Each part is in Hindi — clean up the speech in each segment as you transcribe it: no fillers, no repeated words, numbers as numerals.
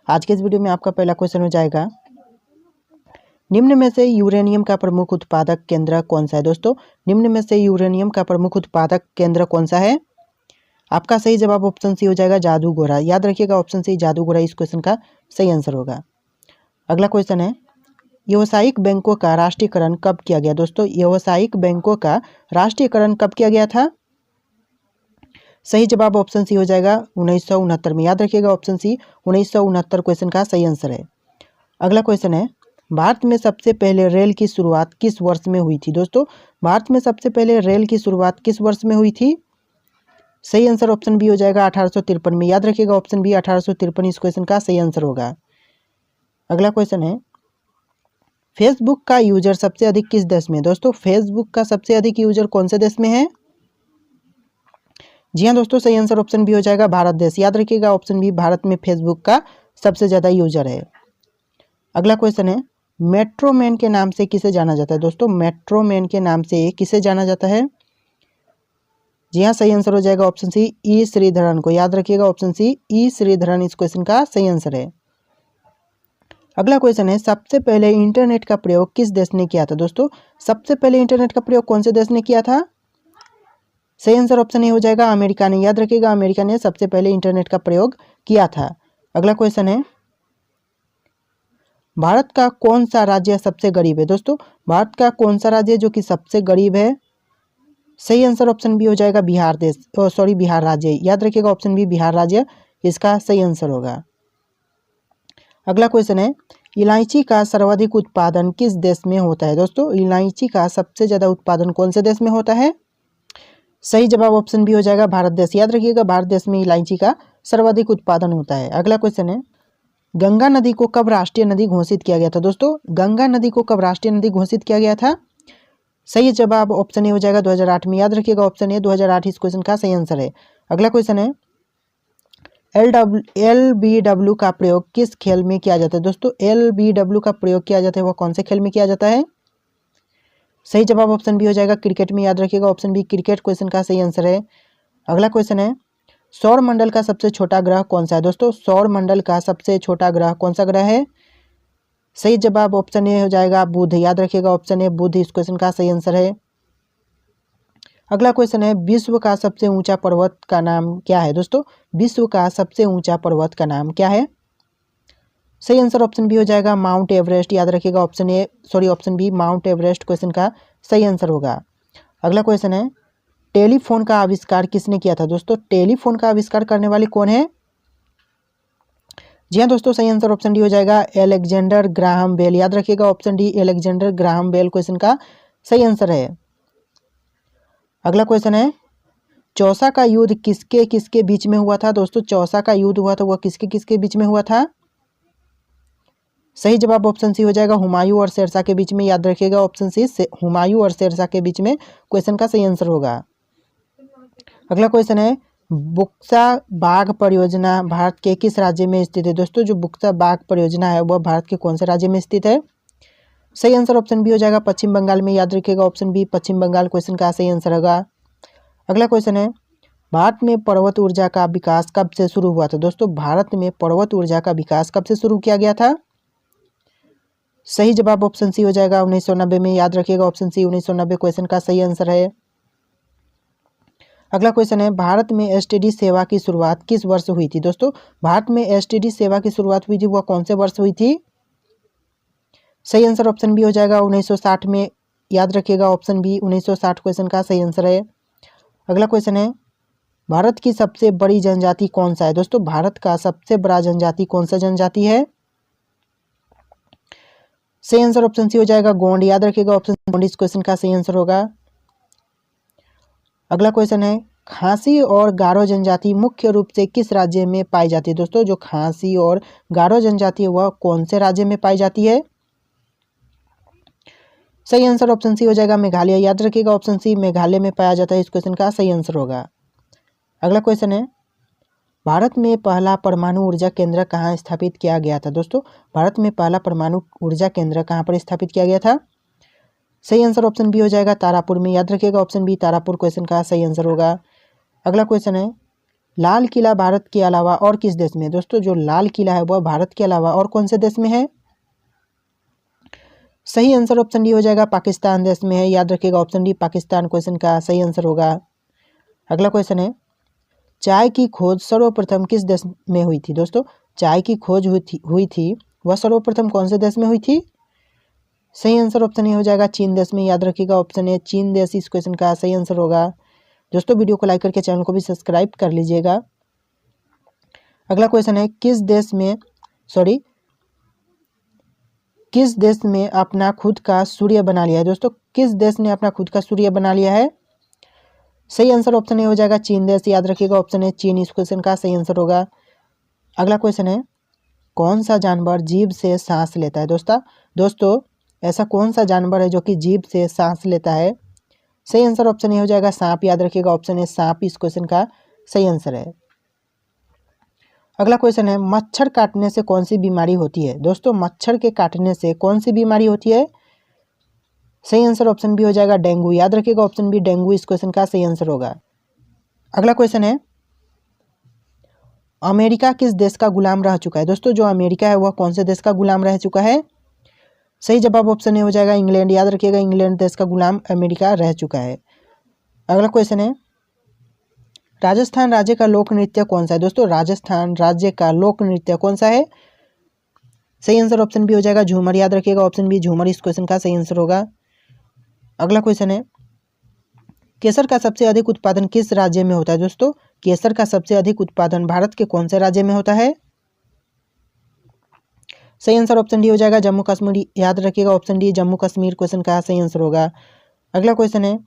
आज के इस वीडियो में आपका पहला क्वेश्चन हो जाएगा, निम्न में से यूरेनियम का प्रमुख उत्पादक केंद्र कौन सा है। दोस्तों, निम्न में से यूरेनियम का प्रमुख उत्पादक केंद्र कौन सा है। आपका सही जवाब ऑप्शन सी हो जाएगा, जादूगोरा। याद रखिएगा, ऑप्शन सी जादूगोरा इस क्वेश्चन का सही आंसर होगा। अगला क्वेश्चन है, व्यावसायिक बैंकों का राष्ट्रीयकरण कब किया गया। दोस्तों, व्यावसायिक बैंकों का राष्ट्रीयकरण कब किया गया था। सही जवाब ऑप्शन सी हो जाएगा 1969 में। याद रखिएगा, ऑप्शन सी 1969 क्वेश्चन का सही आंसर है। अगला क्वेश्चन है, भारत में सबसे पहले रेल की शुरुआत किस वर्ष में हुई थी। दोस्तों, भारत में सबसे पहले रेल की शुरुआत किस वर्ष में हुई थी। सही आंसर ऑप्शन बी हो जाएगा 1853 में। याद रखिएगा, ऑप्शन बी 1853 इस क्वेश्चन का सही आंसर होगा। अगला क्वेश्चन है, फेसबुक का यूजर सबसे अधिक किस देश में है। दोस्तों, फेसबुक का सबसे अधिक यूजर कौन से देश में है। जी हाँ दोस्तों, सही आंसर ऑप्शन बी हो जाएगा भारत देश। याद रखिएगा, ऑप्शन बी भारत में फेसबुक का सबसे ज़्यादा यूजर है। अगला क्वेश्चन है, मेट्रो मैन के नाम से किसे जाना जाता है। दोस्तों, मेट्रो मैन के नाम से किसे जाना जाता है। जी हाँ, सही आंसर हो जाएगा ऑप्शन सी ई श्रीधरन को। याद रखिएगा, ऑप्शन सी ई श्रीधरन इस क्वेश्चन का सही आंसर है। अगला क्वेश्चन है, सबसे पहले इंटरनेट का प्रयोग किस देश ने किया था। दोस्तों, सबसे पहले इंटरनेट का प्रयोग कौन से देश ने किया था। सही आंसर ऑप्शन ए हो जाएगा अमेरिका ने। याद रखिएगा, अमेरिका ने सबसे पहले इंटरनेट का प्रयोग किया था। अगला क्वेश्चन है, भारत का कौन सा राज्य सबसे गरीब है। दोस्तों, भारत का कौन सा राज्य जो कि सबसे गरीब है। सही आंसर ऑप्शन बी हो जाएगा बिहार राज्य। याद रखिएगा, ऑप्शन बी बिहार राज्य इसका सही आंसर होगा। अगला क्वेश्चन है, इलायची का सर्वाधिक उत्पादन किस देश में होता है। दोस्तों, इलायची का सबसे ज़्यादा उत्पादन कौन से देश में होता है। सही जवाब ऑप्शन बी हो जाएगा भारत देश। याद रखिएगा, भारत देश में इलायची का सर्वाधिक उत्पादन होता है। अगला क्वेश्चन है, गंगा नदी को कब राष्ट्रीय नदी घोषित किया गया था। दोस्तों, गंगा नदी को कब राष्ट्रीय नदी घोषित किया गया था। सही जवाब ऑप्शन ए हो जाएगा 2008 में। याद रखिएगा, ऑप्शन ए 2008 इस क्वेश्चन का सही आंसर है। अगला क्वेश्चन है, LBW का प्रयोग किस खेल में किया जाता है। दोस्तों, LBW का प्रयोग किया जाता है वह कौन से खेल में किया जाता है। सही जवाब ऑप्शन बी हो जाएगा क्रिकेट में। याद रखिएगा, ऑप्शन बी क्रिकेट क्वेश्चन का सही आंसर है। अगला क्वेश्चन है, सौर मंडल का सबसे छोटा ग्रह कौन सा है। दोस्तों, सौर मंडल का सबसे छोटा ग्रह कौन सा ग्रह है। सही जवाब ऑप्शन ए हो जाएगा बुध। याद रखिएगा, ऑप्शन ए बुध इस क्वेश्चन का सही आंसर है। अगला क्वेश्चन है, विश्व का सबसे ऊंचा पर्वत का नाम क्या है। दोस्तों, विश्व का सबसे ऊंचा पर्वत का नाम क्या है। सही आंसर ऑप्शन बी हो जाएगा माउंट एवरेस्ट। याद रखिएगा, option B Mount Everest question का सही आंसर होगा। अगला क्वेश्चन है, टेलीफोन का आविष्कार किसने किया था। दोस्तों, टेलीफोन का आविष्कार करने वाले कौन है। जी हाँ दोस्तों, सही आंसर ऑप्शन डी हो जाएगा एलेक्जेंडर ग्राहम बेल। याद रखिएगा, option D Alexander Graham Bell question का सही आंसर है। अगला क्वेश्चन है, चौसा का युद्ध किसके किसके बीच में हुआ था। दोस्तों, चौसा का युद्ध हुआ था वह किसके किसके बीच में हुआ था। सही जवाब ऑप्शन सी हो जाएगा हुमायूं और शेरशाह के बीच में। याद रखिएगा, ऑप्शन सी हुमायूं और शेरशाह के बीच में क्वेश्चन का सही आंसर होगा। अगला क्वेश्चन है, बुक्सा बाघ परियोजना भारत के किस राज्य में स्थित है। दोस्तों, जो बुक्सा बाघ परियोजना है वह भारत के कौन से राज्य में स्थित है। सही आंसर ऑप्शन बी हो जाएगा पश्चिम बंगाल में। याद रखिएगा, ऑप्शन बी पश्चिम बंगाल क्वेश्चन का सही आंसर होगा। अगला क्वेश्चन है, भारत में पर्वत ऊर्जा का विकास कब से शुरू हुआ था। दोस्तों, भारत में पर्वत ऊर्जा का विकास कब से शुरू किया गया था। सही जवाब ऑप्शन सी हो जाएगा 1990 में। याद रखिएगा, ऑप्शन सी 1990 क्वेश्चन का सही आंसर है। अगला क्वेश्चन है, भारत में एसटीडी सेवा की शुरुआत किस वर्ष हुई थी। दोस्तों, भारत में एसटीडी सेवा की शुरुआत हुई थी वह कौन से वर्ष हुई थी। सही आंसर ऑप्शन बी हो जाएगा 1960 में। याद रखिएगा, ऑप्शन बी 1960 क्वेश्चन का सही आंसर है। अगला क्वेश्चन है, भारत की सबसे बड़ी जनजाति कौन सा है। दोस्तों, भारत का सबसे बड़ा जनजाति कौन सा जनजाति है। सही आंसर ऑप्शन सी हो जाएगा गोंड। याद रखिएगा, ऑप्शन गोंड इस क्वेश्चन का सही आंसर होगा। अगला क्वेश्चन है, खासी और गारो जनजाति मुख्य रूप से किस राज्य में पाई जाती है। दोस्तों, जो खासी और गारो जनजाति है वह कौन से राज्य में पाई जाती है। सही आंसर ऑप्शन सी हो जाएगा मेघालय। याद रखिएगा, ऑप्शन सी मेघालय में पाया जाता है इस क्वेश्चन का सही आंसर होगा। अगला क्वेश्चन है, भारत में पहला परमाणु ऊर्जा केंद्र कहाँ स्थापित किया गया था। दोस्तों, भारत में पहला परमाणु ऊर्जा केंद्र कहाँ पर स्थापित किया गया था। सही आंसर ऑप्शन बी हो जाएगा तारापुर में। याद रखिएगा, ऑप्शन बी तारापुर क्वेश्चन का सही आंसर होगा। अगला क्वेश्चन है, लाल किला भारत के अलावा और किस देश में है? दोस्तों जो लाल किला है वह भारत के अलावा और कौन से देश में है? सही आंसर ऑप्शन डी हो जाएगा, पाकिस्तान देश में है। याद रखिएगा ऑप्शन डी पाकिस्तान क्वेश्चन का सही आंसर होगा। अगला क्वेश्चन है, चाय की खोज सर्वप्रथम किस देश में हुई थी? दोस्तों चाय की खोज हुई थी वह सर्वप्रथम कौन से देश में हुई थी? सही आंसर ऑप्शन ए हो जाएगा, चीन देश में। याद रखिएगा ऑप्शन ए चीन देश इस क्वेश्चन का सही आंसर होगा। दोस्तों वीडियो को लाइक करके चैनल को भी सब्सक्राइब कर लीजिएगा। अगला क्वेश्चन है, किस देश में अपना खुद का सूर्य बना लिया है? दोस्तों किस देश ने अपना खुद का सूर्य बना लिया है? सही आंसर ऑप्शन ए हो जाएगा, चीन देश। याद रखिएगा ऑप्शन ए चीन इस क्वेश्चन का सही आंसर होगा। अगला क्वेश्चन है, कौन सा जानवर जीभ से सांस लेता है? दोस्तों ऐसा कौन सा जानवर है जो कि जीभ से सांस लेता है? सही आंसर ऑप्शन ए हो जाएगा, सांप। याद रखिएगा ऑप्शन ए सांप इस क्वेश्चन का सही आंसर है। अगला क्वेश्चन है, मच्छर काटने से कौन सी बीमारी होती है? दोस्तों मच्छर के काटने से कौन सी बीमारी होती है? सही आंसर ऑप्शन बी हो जाएगा, डेंगू। याद रखिएगा ऑप्शन बी डेंगू इस क्वेश्चन का सही आंसर होगा। अगला क्वेश्चन है, अमेरिका किस देश का गुलाम रह चुका है? दोस्तों जो अमेरिका है वह कौन से देश का गुलाम रह चुका है? सही जवाब ऑप्शन ए हो जाएगा, इंग्लैंड। याद रखिएगा इंग्लैंड देश का गुलाम अमेरिका रह चुका है। अगला क्वेश्चन है, राजस्थान राज्य का लोक नृत्य कौन सा है? दोस्तों राजस्थान राज्य का लोक नृत्य कौन सा है? सही आंसर ऑप्शन बी हो जाएगा, झूमर। याद रखिएगा ऑप्शन बी झूमर इस क्वेश्चन का सही आंसर होगा। अगला क्वेश्चन है, केसर का सबसे अधिक उत्पादन किस राज्य में होता है? दोस्तों केसर का सबसे अधिक उत्पादन भारत के कौन से राज्य में होता है? सही आंसर ऑप्शन डी हो जाएगा, जम्मू कश्मीर। याद रखिएगा option D Jammu Kashmir question का सही आंसर होगा। अगला क्वेश्चन है,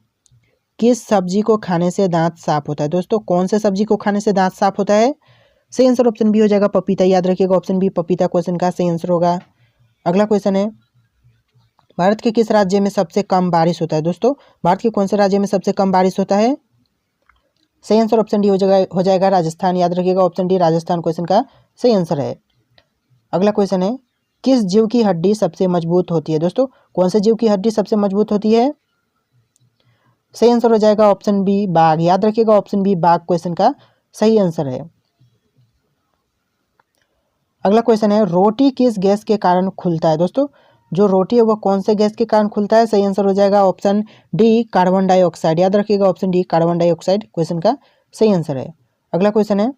किस सब्जी को खाने से दांत साफ होता है? दोस्तों कौन से सब्जी को खाने से दांत साफ होता है? सही आंसर ऑप्शन बी हो जाएगा, पपीता। याद रखिएगा ऑप्शन बी पपीता क्वेश्चन का सही आंसर होगा। अगला क्वेश्चन है, भारत के किस राज्य में सबसे कम बारिश होता है? दोस्तों भारत के कौन से राज्य में सबसे कम बारिश होता है? सही आंसर ऑप्शन डी हो जाएगा राजस्थान। याद रखिएगा ऑप्शन डी राजस्थान क्वेश्चन का सही आंसर है। अगला क्वेश्चन है, किस जीव की हड्डी सबसे मजबूत होती है? दोस्तों कौन से जीव की हड्डी सबसे मजबूत होती है? सही आंसर हो जाएगा ऑप्शन बी बाघ। याद रखिएगा ऑप्शन बी बाघ क्वेश्चन का सही आंसर है। अगला क्वेश्चन है, रोटी किस गैस के कारण खुलता है? दोस्तों जो रोटी है वह कौन से गैस के कारण खुलता है? सही आंसर हो जाएगा ऑप्शन डी कार्बन डाइऑक्साइड। याद रखिएगा option D carbon dioxide question का सही आंसर है। अगला क्वेश्चन है,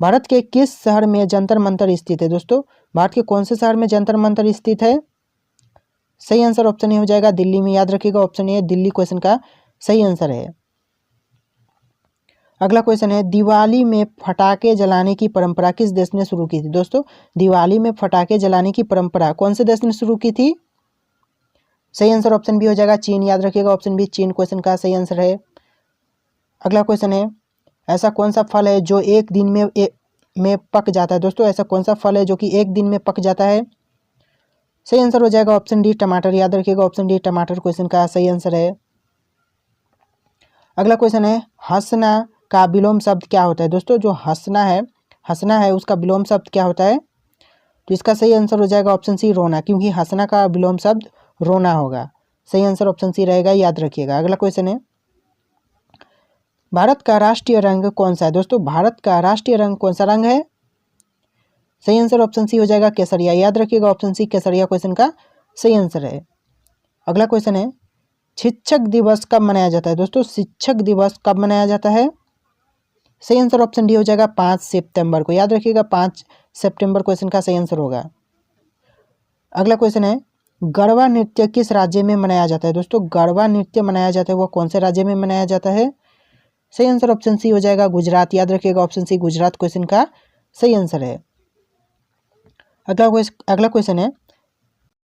भारत के किस शहर में जंतर मंतर स्थित है? दोस्तों भारत के कौन से शहर में जंतर मंतर स्थित है? सही आंसर ऑप्शन ए हो जाएगा, दिल्ली में। याद रखिएगा ऑप्शन ए दिल्ली क्वेश्चन का सही आंसर है। अगला क्वेश्चन है, दिवाली में फटाके जलाने की परंपरा किस देश ने शुरू की थी? दोस्तों दिवाली में फटाके जलाने की परंपरा कौन से देश ने शुरू की थी? सही आंसर ऑप्शन बी हो जाएगा, चीन। याद रखिएगा ऑप्शन बी चीन क्वेश्चन का सही आंसर है। अगला क्वेश्चन है, ऐसा कौन सा फल है जो एक दिन में पक जाता है? दोस्तों ऐसा कौन सा फल है जो कि एक दिन में पक जाता है? सही आंसर हो जाएगा ऑप्शन डी टमाटर। याद रखिएगा ऑप्शन डी टमाटर क्वेश्चन का सही आंसर है। अगला क्वेश्चन है, हंसना का विलोम शब्द क्या होता है? दोस्तों जो हंसना है उसका विलोम शब्द क्या होता है? तो इसका सही आंसर हो जाएगा ऑप्शन सी रोना, क्योंकि हंसना का विलोम शब्द रोना होगा। सही आंसर ऑप्शन सी रहेगा, याद रखिएगा। अगला क्वेश्चन है, भारत का राष्ट्रीय रंग कौन सा है? दोस्तों भारत का राष्ट्रीय रंग कौन सा रंग है? सही आंसर ऑप्शन सी हो जाएगा केसरिया। याद रखिएगा ऑप्शन सी केसरिया क्वेश्चन का सही आंसर है। अगला क्वेश्चन है, शिक्षक दिवस कब मनाया जाता है? दोस्तों शिक्षक दिवस कब मनाया जाता है? सही आंसर ऑप्शन डी हो जाएगा 5 सितंबर को। याद रखिएगा 5 सितंबर क्वेश्चन का सही आंसर होगा। अगला क्वेश्चन है, गरबा नृत्य किस राज्य में मनाया जाता है? दोस्तों गरबा नृत्य मनाया जाता है वह कौन से राज्य में मनाया जाता है? सही आंसर ऑप्शन सी हो जाएगा गुजरात। याद रखिएगा ऑप्शन सी गुजरात क्वेश्चन का सही आंसर है। अगला क्वेश्चन है,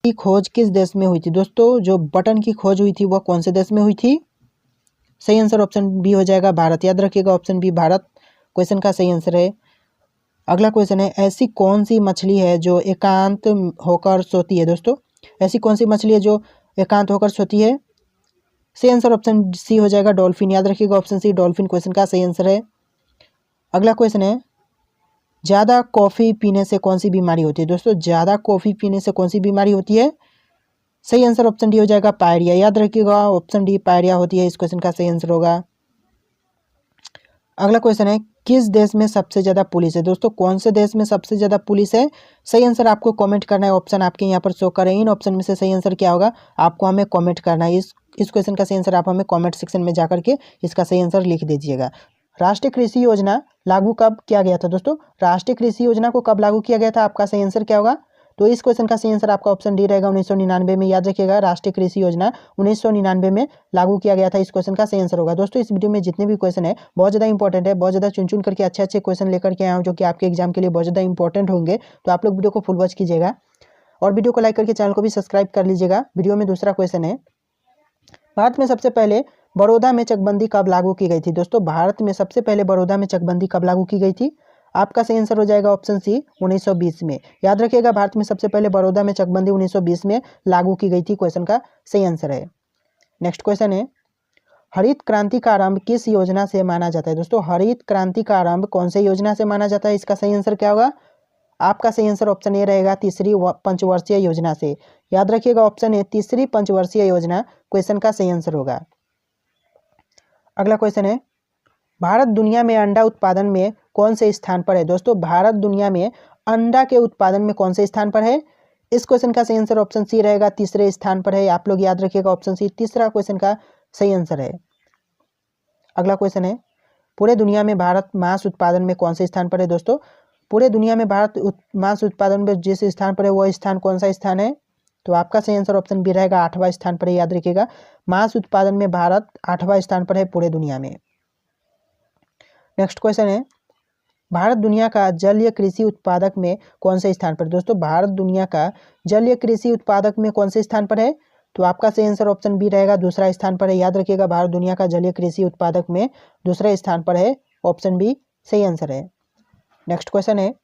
की खोज किस देश में हुई थी? दोस्तों जो बटन की खोज हुई थी वह कौन से देश में हुई थी? सही आंसर ऑप्शन बी हो जाएगा भारत। याद रखिएगा ऑप्शन बी भारत क्वेश्चन का सही आंसर है। अगला क्वेश्चन है, ऐसी कौन सी मछली है जो एकांत होकर सोती है? दोस्तों ऐसी कौन सी मछली है जो एकांत होकर सोती है? सही आंसर ऑप्शन सी हो जाएगा डॉल्फिन। याद रखिएगा ऑप्शन सी डॉल्फिन क्वेश्चन का सही आंसर है। अगला क्वेश्चन है, ज़्यादा कॉफ़ी पीने से कौन सी बीमारी होती है? दोस्तों ज़्यादा कॉफ़ी पीने से कौन सी बीमारी होती है? सही आंसर ऑप्शन डी हो जाएगा पायरिया। याद रखिएगा ऑप्शन डी पायरिया होती है इस क्वेश्चन का सही आंसर होगा। अगला क्वेश्चन है, किस देश में सबसे ज़्यादा पुलिस है? दोस्तों कौन से देश में सबसे ज़्यादा पुलिस है? सही आंसर आपको कमेंट करना है। ऑप्शन आपके यहाँ पर शो कर रहे हैं। इन ऑप्शन में से सही आंसर क्या होगा आपको हमें कमेंट करना है। इस क्वेश्चन का सही आंसर आप हमें कमेंट सेक्शन में जाकर के इसका सही आंसर लिख दीजिएगा। राष्ट्रीय कृषि योजना लागू कब किया गया था? दोस्तों राष्ट्रीय कृषि योजना को कब लागू किया गया था? आपका सही आंसर क्या होगा? तो इस क्वेश्चन का सही आंसर आपका ऑप्शन डी रहेगा, 1999 में। याद रखिएगा, राष्ट्रीय कृषि योजना 1999 में लागू किया गया था। इस क्वेश्चन का सही आंसर होगा। दोस्तों इस वीडियो में जितने भी क्वेश्चन है बहुत ज़्यादा इंपॉर्टेंट है, बहुत ज़्यादा चुन चुन करके अच्छे अच्छे क्वेश्चन लेकर के आया हूँ जो कि आपके एग्जाम के लिए बहुत ज़्यादा इंपॉर्टेंट होंगे। तो आप लोग वीडियो को फुल वॉच कीजिएगा और वीडियो को लाइक करके चैनल को भी सब्सक्राइब कर लीजिएगा। वीडियो में दूसरा क्वेश्चन है, भारत में सबसे पहले बड़ौदा में चकबंदी कब लागू की गई थी? दोस्तों भारत में सबसे पहले बड़ौदा में चकबंदी कब लागू की गई थी? आपका सही आंसर हो जाएगा ऑप्शन सी, 1920 में। याद रखिएगा, भारत में सबसे पहले बड़ौदा में चकबंदी 1920 में लागू की गई थी। क्वेश्चन का सही आंसर है। नेक्स्ट क्वेश्चन है, हरित क्रांति का आरंभ किस योजना से माना जाता है? दोस्तों हरित क्रांति का आरंभ कौन से योजना से माना जाता है? इसका सही आंसर क्या होगा? आपका सही आंसर ऑप्शन ए रहेगा, तीसरी पंचवर्षीय योजना से। याद रखिएगा, ऑप्शन ए तीसरी पंचवर्षीय योजना क्वेश्चन का सही आंसर होगा। अगला क्वेश्चन है, भारत दुनिया में अंडा उत्पादन में कौन से स्थान पर है? दोस्तों भारत दुनिया में अंडा के उत्पादन में कौन से स्थान पर है? इस क्वेश्चन का सही आंसर ऑप्शन सी रहेगा, तीसरे स्थान पर है। आप लोग याद रखिएगा, ऑप्शन सी तीसरा क्वेश्चन का सही आंसर है। अगला क्वेश्चन है, पूरे दुनिया में भारत मांस उत्पादन में कौन से स्थान पर है? दोस्तों पूरे दुनिया में भारत मांस उत्पादन में जिस स्थान पर है वह स्थान कौन सा स्थान है? तो आपका सही आंसर ऑप्शन बी रहेगा, 8वां स्थान पर है। याद रखिएगा, मांस उत्पादन में भारत 8वां स्थान पर है पूरे दुनिया में। नेक्स्ट क्वेश्चन है, भारत दुनिया का जलीय कृषि उत्पादक में कौन से स्थान पर? दोस्तों भारत दुनिया का जलीय कृषि उत्पादक में कौन से स्थान पर है? तो आपका सही आंसर ऑप्शन बी रहेगा, दूसरा स्थान पर है। याद रखिएगा, भारत दुनिया का जलीय कृषि उत्पादक में दूसरे स्थान पर है। ऑप्शन बी सही आंसर है। नेक्स्ट क्वेश्चन है,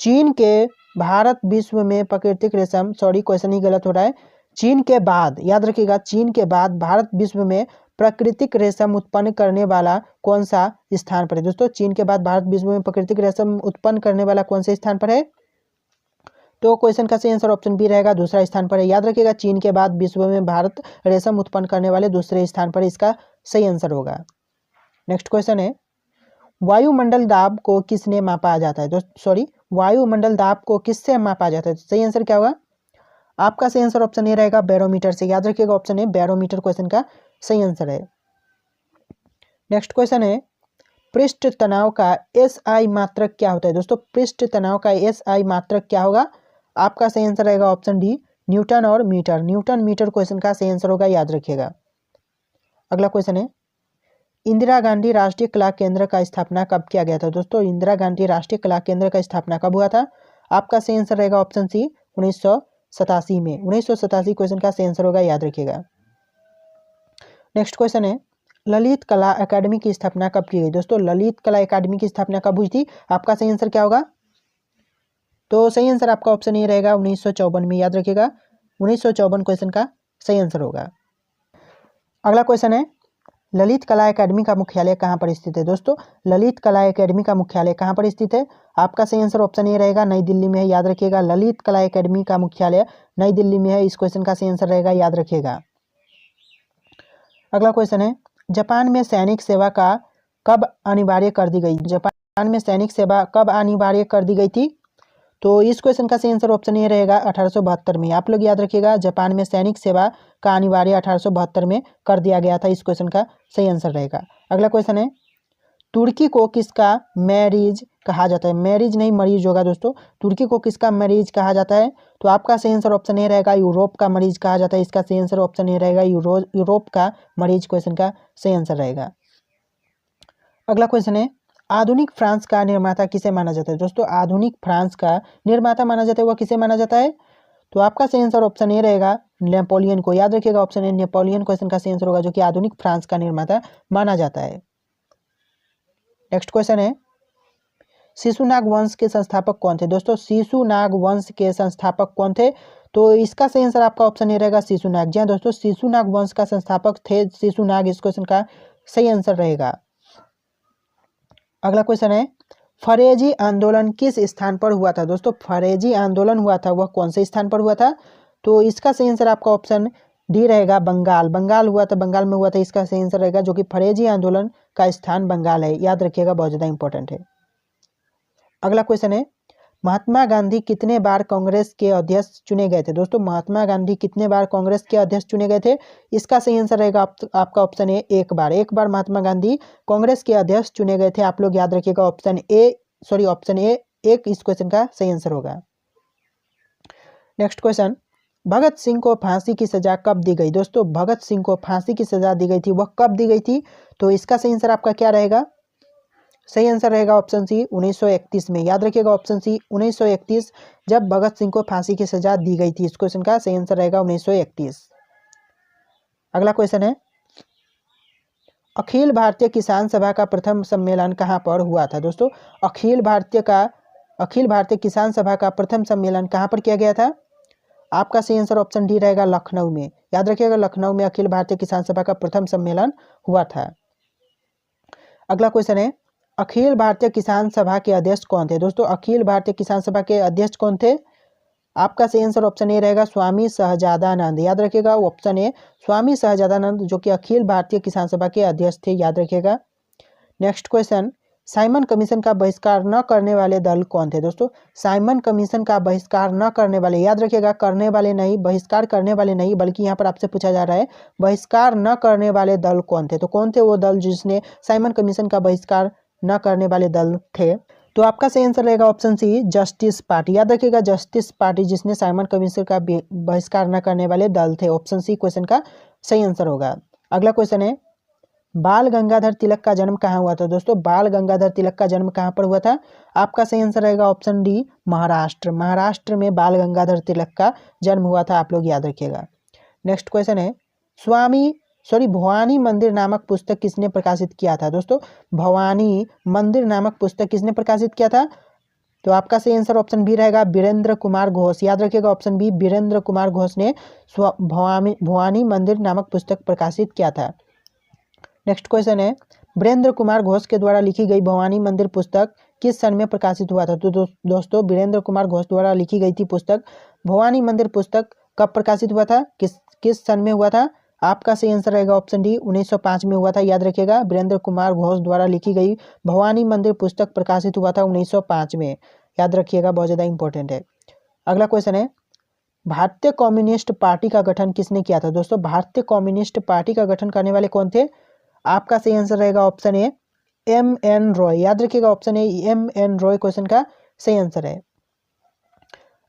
चीन के भारत विश्व में प्राकृतिक रेशम, सॉरी क्वेश्चन ही गलत हो रहा है। चीन के बाद, याद रखिएगा, चीन के बाद भारत विश्व में प्राकृतिक रेशम उत्पन्न करने वाला कौन सा स्थान पर है? दोस्तों चीन के बाद भारत विश्व में प्राकृतिक रेशम उत्पन्न करने वाला कौन से स्थान पर है? तो क्वेश्चन का सही आंसर ऑप्शन बी रहेगा, दूसरा स्थान पर है। याद रखिएगा, चीन के बाद विश्व में भारत रेशम उत्पन्न करने वाले दूसरे स्थान पर इसका सही आंसर होगा। नेक्स्ट क्वेश्चन है, वायुमंडल दाब को किसने मापा जाता है? दोस्तों सॉरी, वायुमंडल दाब को किससे मापा जाता है? सही आंसर क्या होगा? आपका सही आंसर ऑप्शन ए रहेगा, बैरोमीटर से। याद रखिएगा, ऑप्शन ए बैरोमीटर क्वेश्चन का सही आंसर है। नेक्स्ट क्वेश्चन है, पृष्ठ तनाव का एसआई मात्रक क्या होता है? दोस्तों पृष्ठ तनाव का एसआई मात्रक क्या होगा? आपका सही आंसर रहेगा ऑप्शन डी, न्यूटन और मीटर। न्यूटन मीटर क्वेश्चन का सही आंसर होगा, याद रखिएगा। अगला क्वेश्चन है, इंदिरा गांधी राष्ट्रीय कला केंद्र का स्थापना कब किया गया था? दोस्तों इंदिरा गांधी राष्ट्रीय कला केंद्र का स्थापना कब हुआ था? आपका सही आंसर रहेगा ऑप्शन सी, 1987 में। 1987 क्वेश्चन का सही आंसर होगा, याद रखिएगा। नेक्स्ट क्वेश्चन है, ललित कला एकेडमी की स्थापना कब की गई? दोस्तों ललित कला एकेडमी की स्थापना कब हुई थी? आपका सही आंसर क्या होगा? तो सही आंसर आपका ऑप्शन ए रहेगा, 1954 में। याद रखिएगा, 1954 क्वेश्चन का सही आंसर होगा। अगला क्वेश्चन है, ललित कला एकेडमी का मुख्यालय कहाँ पर स्थित है? दोस्तों ललित कला एकेडमी का मुख्यालय कहाँ पर स्थित है? आपका सही आंसर ऑप्शन ए रहेगा, नई दिल्ली में है। याद रखिएगा, ललित कला एकेडमी का मुख्यालय नई दिल्ली में है। इस क्वेश्चन का सही आंसर रहेगा, याद रखिएगा। अगला क्वेश्चन है, जापान में सैनिक सेवा का कब अनिवार्य कर दी गई? जापान में सैनिक सेवा कब अनिवार्य कर दी गई थी? तो इस क्वेश्चन का सही आंसर ऑप्शन ए रहेगा, 1872 में। आप लोग याद रखिएगा, जापान में सैनिक सेवा का अनिवार्य 1872 में कर दिया गया था। इस क्वेश्चन का सही आंसर रहेगा। अगला क्वेश्चन है, तुर्की को किसका मैरिज कहा जाता है? मैरिज नहीं, मरीज होगा दोस्तों। तुर्की को किसका मरीज कहा जाता है? तो आपका सही आंसर ऑप्शन ए रहेगा, यूरोप का मरीज कहा जाता है। इसका सही आंसर ऑप्शन ए रहेगा, यूरोप का मरीज क्वेश्चन का सही आंसर रहेगा। अगला क्वेश्चन है, आधुनिक फ्रांस का निर्माता किसे माना जाता है? दोस्तों आधुनिक फ्रांस का निर्माता माना जाता है वह किसे माना जाता है? तो आपका सही आंसर ऑप्शन ए रहेगा, नेपोलियन को। याद रखिएगा, ऑप्शन ए नेपोलियन क्वेश्चन का सही आंसर होगा, जो कि आधुनिक फ्रांस का निर्माता माना जाता है। नेक्स्ट क्वेश्चन है, शिशुनाग वंश के संस्थापक कौन थे? दोस्तों शिशुनाग वंश के संस्थापक कौन थे? तो इसका सही आंसर आपका ऑप्शन ए रहेगा, शिशुनाग। जी हाँ दोस्तों, शिशुनाग वंश का संस्थापक थे शिशुनाग। इस क्वेश्चन का सही आंसर रहेगा। अगला क्वेश्चन है, फरेजी आंदोलन किस स्थान पर हुआ था? दोस्तों फरेजी आंदोलन हुआ था वह कौन से स्थान पर हुआ था? तो इसका सही आंसर आपका ऑप्शन डी रहेगा बंगाल। बंगाल हुआ था, बंगाल में हुआ था, इसका सही आंसर रहेगा जो कि फरेजी आंदोलन का स्थान बंगाल है। याद रखिएगा, बहुत ज़्यादा इंपॉर्टेंट है। अगला क्वेश्चन है, महात्मा गांधी कितने बार कांग्रेस के अध्यक्ष चुने गए थे? दोस्तों महात्मा गांधी कितने बार कांग्रेस के अध्यक्ष चुने गए थे? इसका सही आंसर रहेगा आपका ऑप्शन ए, एक बार। एक बार महात्मा गांधी कांग्रेस के अध्यक्ष चुने गए थे। आप लोग याद रखिएगा, ऑप्शन ए एक इस क्वेश्चन का सही आंसर होगा। नेक्स्ट क्वेश्चन, भगत सिंह को फांसी की सजा कब दी गई? दोस्तों भगत सिंह को फांसी की सजा दी गई थी, वह कब दी गई थी? तो इसका सही आंसर आपका क्या रहेगा? सही आंसर रहेगा ऑप्शन सी, 1931 में। याद रखिएगा, ऑप्शन सी 1931 जब भगत सिंह को फांसी की सजा दी गई थी। इस क्वेश्चन का सही आंसर रहेगा 1931। अगला क्वेश्चन है, अखिल भारतीय किसान सभा का प्रथम सम्मेलन कहाँ पर हुआ था? दोस्तों अखिल भारतीय किसान सभा का प्रथम सम्मेलन कहाँ पर किया गया था? आपका सही आंसर ऑप्शन डी रहेगा, लखनऊ में। याद रखिएगा, लखनऊ में अखिल भारतीय किसान सभा का प्रथम सम्मेलन हुआ था। अगला क्वेश्चन है, अखिल भारतीय किसान सभा के अध्यक्ष कौन थे? दोस्तों अखिल भारतीय किसान सभा के अध्यक्ष कौन थे? आपका सही आंसर ऑप्शन ए रहेगा, स्वामी सहजादानंद। याद रखिएगा, ऑप्शन ए स्वामी सहजादानंद जो कि अखिल भारतीय किसान सभा के अध्यक्ष थे। याद रखिएगा। नेक्स्ट क्वेश्चन, साइमन कमीशन का बहिष्कार न करने वाले दल कौन थे? दोस्तों साइमन कमीशन का बहिष्कार न करने वाले, याद रखिएगा करने वाले नहीं, बहिष्कार करने वाले नहीं, बल्कि यहाँ पर आपसे पूछा जा रहा है बहिष्कार न करने वाले दल कौन थे? तो कौन थे वो दल जिसने साइमन कमीशन का बहिष्कार न करने वाले दल थे? तो आपका सही आंसर रहेगा ऑप्शन सी, जस्टिस पार्टी। याद रखिएगा, जस्टिस पार्टी जिसने साइमन कमीशन का बहिष्कार न करने वाले दल थे। ऑप्शन सी क्वेश्चन का सही आंसर होगा। अगला क्वेश्चन है, बाल गंगाधर तिलक का जन्म कहाँ हुआ था? दोस्तों बाल गंगाधर तिलक का जन्म कहाँ पर हुआ था? आपका सही आंसर रहेगा ऑप्शन डी, महाराष्ट्र। महाराष्ट्र में बाल गंगाधर तिलक का जन्म हुआ था। आप लोग याद रखिएगा। नेक्स्ट क्वेश्चन है, भवानी मंदिर नामक पुस्तक किसने प्रकाशित किया था? दोस्तों भवानी मंदिर नामक पुस्तक किसने प्रकाशित किया था? तो आपका सही आंसर ऑप्शन बी रहेगा, वीरेंद्र कुमार घोष। याद रखिएगा, ऑप्शन बी वीरेंद्र कुमार घोष ने भवानी मंदिर नामक पुस्तक प्रकाशित किया था। नेक्स्ट क्वेश्चन है, वीरेंद्र कुमार घोष के द्वारा लिखी गई भवानी मंदिर पुस्तक किस सन में प्रकाशित हुआ था? तो दोस्तों वीरेंद्र कुमार घोष द्वारा लिखी गई थी पुस्तक भवानी मंदिर पुस्तक कब प्रकाशित हुआ था? किस सन में हुआ था? आपका सही आंसर रहेगा ऑप्शन डी, 1905 में हुआ था। याद रखिएगा, वीरेंद्र कुमार घोष द्वारा लिखी गई भवानी मंदिर पुस्तक प्रकाशित हुआ था 1905 में। याद रखिएगा, बहुत ज़्यादा इंपॉर्टेंट है। अगला क्वेश्चन है, भारतीय कम्युनिस्ट पार्टी का गठन किसने किया था? दोस्तों भारतीय कम्युनिस्ट पार्टी का गठन करने वाले कौन थे? आपका सही आंसर रहेगा ऑप्शन ए, M.N. रॉय। याद रखिएगा, option A M.N. Roy question का सही आंसर है।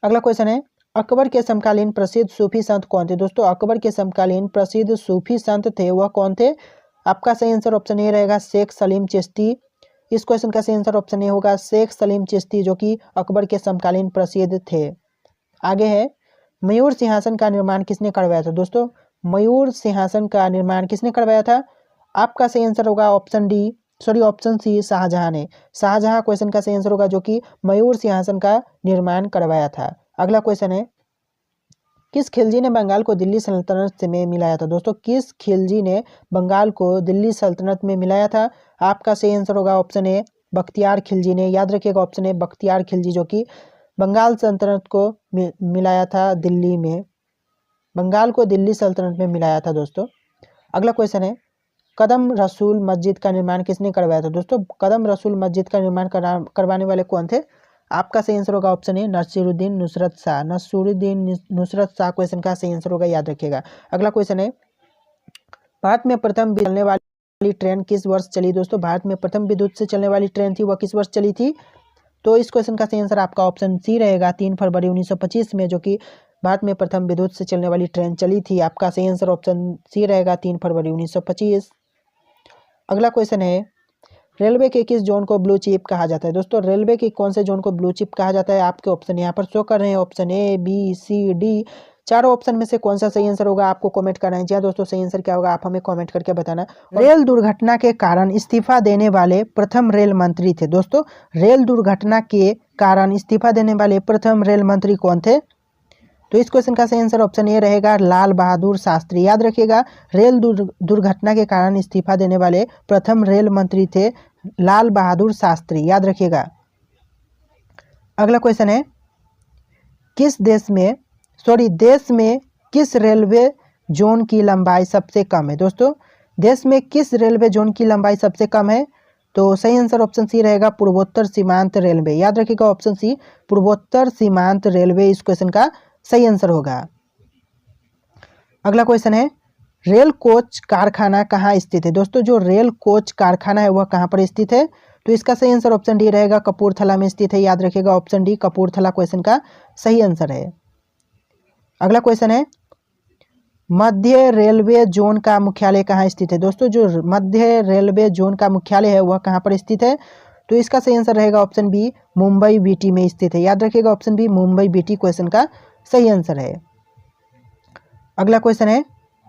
अगला क्वेश्चन है, अकबर के समकालीन प्रसिद्ध सूफी संत कौन थे? दोस्तों अकबर के समकालीन प्रसिद्ध सूफी संत थे, वह कौन थे? आपका सही आंसर ऑप्शन ए रहेगा, शेख सलीम चिश्ती। इस क्वेश्चन का सही आंसर ऑप्शन ए होगा, शेख सलीम चिश्ती जो कि अकबर के समकालीन प्रसिद्ध थे। आगे है, मयूर सिंहासन का निर्माण किसने करवाया था? दोस्तों मयूर सिंहासन का निर्माण किसने करवाया था? आपका सही आंसर होगा ऑप्शन सी, शाहजहां ने। शाहजहां क्वेश्चन का सही आंसर होगा जो कि मयूर सिंहासन का निर्माण करवाया था। अगला क्वेश्चन है, किस खिलजी ने बंगाल को दिल्ली सल्तनत में मिलाया था? दोस्तों किस खिलजी ने बंगाल को दिल्ली सल्तनत में मिलाया था? आपका सही आंसर होगा ऑप्शन ए, बख्तियार खिलजी ने। याद रखिएगा, ऑप्शन ए बख्तियार खिलजी जो कि बंगाल सल्तनत को मिलाया था दिल्ली में, बंगाल को दिल्ली सल्तनत में मिलाया था दोस्तों। अगला क्वेश्चन है, कदम रसूल मस्जिद का निर्माण किसने करवाया था? दोस्तों कदम रसूल मस्जिद का निर्माण करवाने वाले कौन थे? आपका सही आंसर होगा option A, Nasiruddin Nusrat Shah. Nasiruddin Nusrat Shah question का सही आंसर होगा। याद रखिएगा। अगला क्वेश्चन है, भारत में प्रथम चलने वाली ट्रेन किस वर्ष चली? दोस्तों भारत में प्रथम विद्युत से चलने वाली ट्रेन थी, वह किस वर्ष चली थी? तो इस क्वेश्चन का सही आंसर आपका ऑप्शन सी रहेगा, 3 फरवरी 1925 में जो कि भारत में प्रथम विद्युत से चलने वाली ट्रेन चली थी। आपका सही आंसर ऑप्शन सी रहेगा, 3 फरवरी 1925। अगला क्वेश्चन है, रेलवे के किस जोन को ब्लू चिप कहा जाता है? दोस्तों रेलवे के कौन से जोन को ब्लू चिप कहा जाता है? आपके ऑप्शन यहाँ पर शो कर रहे हैं, option A, B, C, D. चारों ऑप्शन में से कौन सा सही आंसर होगा आपको कमेंट करना है। जी हाँ दोस्तों, सही आंसर क्या होगा आप हमें कमेंट करके बताना। रेल दुर्घटना के कारण इस्तीफा देने वाले प्रथम रेल मंत्री थे। दोस्तों रेल दुर्घटना के कारण इस्तीफा देने वाले प्रथम रेल मंत्री कौन थे? तो इस क्वेश्चन का सही आंसर ऑप्शन ए रहेगा, लाल बहादुर शास्त्री। याद रखिएगा, रेल दुर्घटना के कारण इस्तीफा देने वाले प्रथम रेल मंत्री थे लाल बहादुर शास्त्री। याद रखिएगा। अगला क्वेश्चन है, देश में किस रेलवे जोन की लंबाई सबसे कम है? दोस्तों देश में किस रेलवे जोन की लंबाई सबसे कम है? तो सही आंसर ऑप्शन सी रहेगा पूर्वोत्तर सीमांत रेलवे। याद रखिएगा ऑप्शन सी पूर्वोत्तर सीमांत रेलवे इस क्वेश्चन का सही आंसर होगा। अगला क्वेश्चन है रेल कोच कारखाना कहाँ स्थित है? दोस्तों जो रेल कोच कारखाना है वह कहाँ पर स्थित है? तो इसका सही आंसर ऑप्शन डी रहेगा कपूरथला में स्थित है। याद रखिएगा ऑप्शन डी कपूरथला क्वेश्चन का सही आंसर है। अगला क्वेश्चन है मध्य रेलवे जोन का मुख्यालय कहाँ स्थित है? दोस्तों जो मध्य रेलवे जोन का मुख्यालय है वह कहाँ पर स्थित है? तो इसका सही आंसर रहेगा ऑप्शन बी मुंबई बीटी में स्थित है। याद रखिएगा option B Mumbai VT question का सही आंसर है। अगला क्वेश्चन है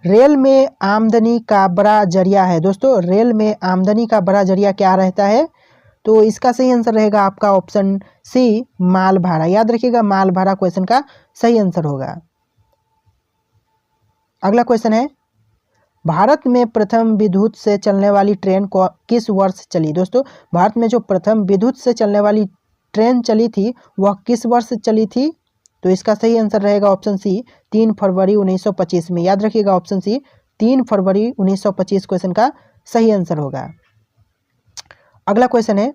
रेल में आमदनी का बड़ा जरिया है। दोस्तों रेल में आमदनी का बड़ा जरिया क्या रहता है? तो इसका सही आंसर रहेगा आपका ऑप्शन सी माल भाड़ा। याद रखिएगा माल भाड़ा क्वेश्चन का सही आंसर होगा। अगला क्वेश्चन है भारत में प्रथम विद्युत से चलने वाली ट्रेन को किस वर्ष चली? दोस्तों भारत में जो प्रथम विद्युत से चलने वाली ट्रेन चली थी वह किस वर्ष चली थी? तो इसका सही आंसर रहेगा ऑप्शन सी 3 फरवरी 1925 में। याद रखिएगा ऑप्शन सी 3 फरवरी 1925 क्वेश्चन का सही आंसर होगा। अगला क्वेश्चन है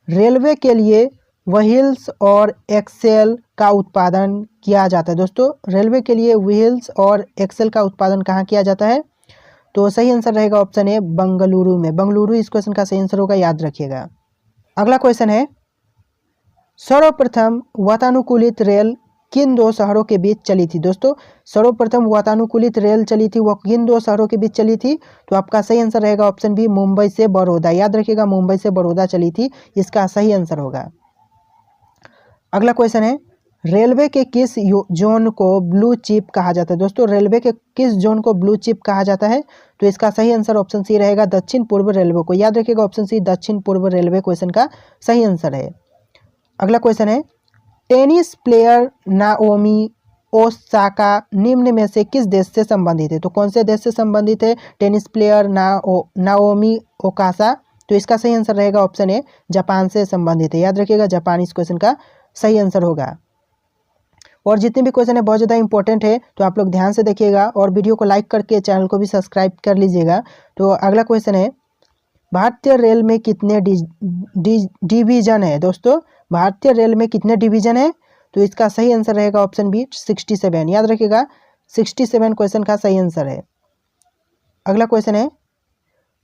रेलवे के लिए व्हील्स और एक्सेल का उत्पादन किया जाता है। दोस्तों रेलवे के लिए व्हील्स और एक्सेल का उत्पादन कहाँ किया जाता है? तो सही आंसर रहेगा ऑप्शन ए बंगलुरु में। बंगलुरु इस क्वेश्चन का सही आंसर होगा। याद रखिएगा। अगला क्वेश्चन है सर्वप्रथम वातानुकूलित रेल किन दो शहरों के बीच चली थी? दोस्तों सर्वप्रथम वातानुकूलित रेल चली थी वह किन दो शहरों के बीच चली थी? तो आपका सही आंसर रहेगा ऑप्शन बी मुंबई से बड़ौदा। याद रखिएगा मुंबई से बड़ौदा चली थी इसका सही आंसर होगा। अगला क्वेश्चन है रेलवे के किस जोन को ब्लू चिप कहा जाता है? दोस्तों रेलवे के किस जोन को ब्लू चिप कहा जाता है? तो इसका सही आंसर ऑप्शन सी रहेगा दक्षिण पूर्व रेलवे को। याद रखिएगा ऑप्शन सी दक्षिण पूर्व रेलवे क्वेश्चन का सही आंसर है। अगला क्वेश्चन है टेनिस प्लेयर नाओमी ओसाका निम्न में से किस देश से संबंधित है? तो कौन से देश से संबंधित है टेनिस प्लेयर नाओमी ओसाका? तो इसका सही आंसर रहेगा ऑप्शन ए जापान से संबंधित है। याद रखिएगा जापान इस क्वेश्चन का सही आंसर होगा। और जितने भी क्वेश्चन है बहुत ज़्यादा इंपॉर्टेंट है तो आप लोग ध्यान से देखिएगा और वीडियो को लाइक करके चैनल को भी सब्सक्राइब कर लीजिएगा। तो अगला क्वेश्चन है भारतीय रेल में कितने डिवीजन है? दोस्तों भारतीय रेल में कितने डिवीजन है? तो इसका सही आंसर रहेगा ऑप्शन बी 67। याद रखिएगा 67 क्वेश्चन का सही आंसर है। अगला क्वेश्चन है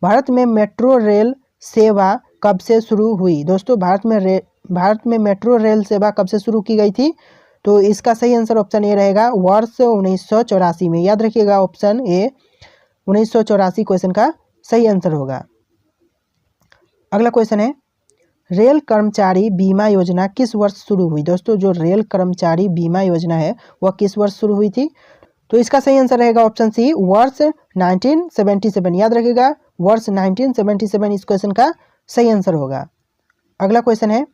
भारत में मेट्रो रेल सेवा कब से शुरू हुई? दोस्तों भारत में मेट्रो रेल सेवा कब से शुरू की गई थी? तो इसका सही आंसर ऑप्शन ए रहेगा वर्ष 1984 में। याद रखिएगा ऑप्शन ए 1984 क्वेश्चन का सही आंसर होगा। अगला क्वेश्चन है रेल कर्मचारी बीमा योजना किस वर्ष शुरू हुई? दोस्तों जो रेल कर्मचारी बीमा योजना है वह किस वर्ष शुरू हुई थी? तो इसका सही आंसर रहेगा ऑप्शन सी वर्ष 1977। याद रखिएगा वर्ष 1977 इस क्वेश्चन का सही आंसर होगा। अगला क्वेश्चन है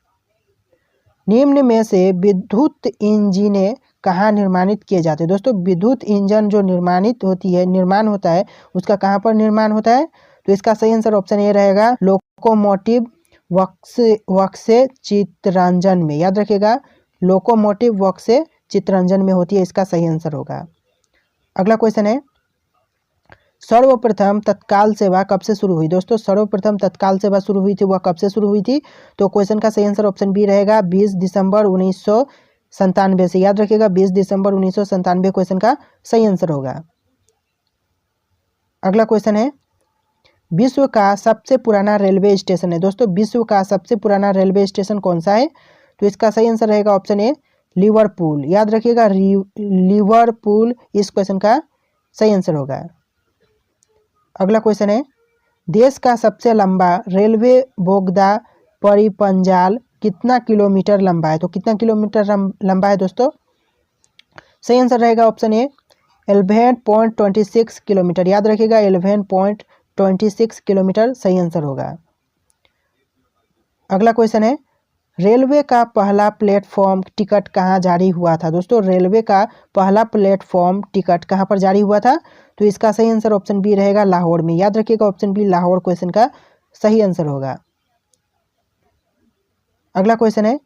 निम्न में से विद्युत इंजनें कहाँ निर्माणित किए जाते हैं? दोस्तों विद्युत इंजन जो निर्माण होता है उसका कहाँ पर निर्माण होता है? तो इसका सही आंसर ऑप्शन ए रहेगा लोकोमोटिव वर्क से चित्तरंजन में। याद रखिएगा लोकोमोटिव वर्क से चित्तरंजन में होती है इसका सही आंसर होगा। अगला क्वेश्चन है सर्वप्रथम तत्काल सेवा कब से शुरू हुई? दोस्तों सर्वप्रथम तत्काल सेवा शुरू हुई थी वह कब से शुरू हुई थी? तो क्वेश्चन का सही आंसर ऑप्शन बी रहेगा 20 दिसंबर 1997 से। याद रखिएगा 20 दिसंबर 1997 क्वेश्चन का सही आंसर होगा। अगला क्वेश्चन है विश्व का सबसे पुराना रेलवे स्टेशन है। दोस्तों विश्व का सबसे पुराना रेलवे स्टेशन कौन सा है? तो इसका सही आंसर रहेगा ऑप्शन ए लिवरपूल। याद रखिएगा लिवरपूल इस क्वेश्चन का सही आंसर होगा। अगला क्वेश्चन है देश का सबसे लंबा रेलवे बोगदा परिपंजाल कितना किलोमीटर लंबा है? तो कितना किलोमीटर लंबा है दोस्तों? सही आंसर रहेगा ऑप्शन ए 11.26 किलोमीटर। याद रखिएगा 11.26 किलोमीटर सही आंसर होगा। अगला क्वेश्चन है रेलवे का पहला प्लेटफॉर्म टिकट कहाँ जारी हुआ था? दोस्तों रेलवे का पहला प्लेटफॉर्म टिकट कहाँ पर जारी हुआ था? तो इसका सही आंसर ऑप्शन बी रहेगा लाहौर में। याद रखिएगा ऑप्शन बी लाहौर क्वेश्चन का सही आंसर होगा। अगला क्वेश्चन है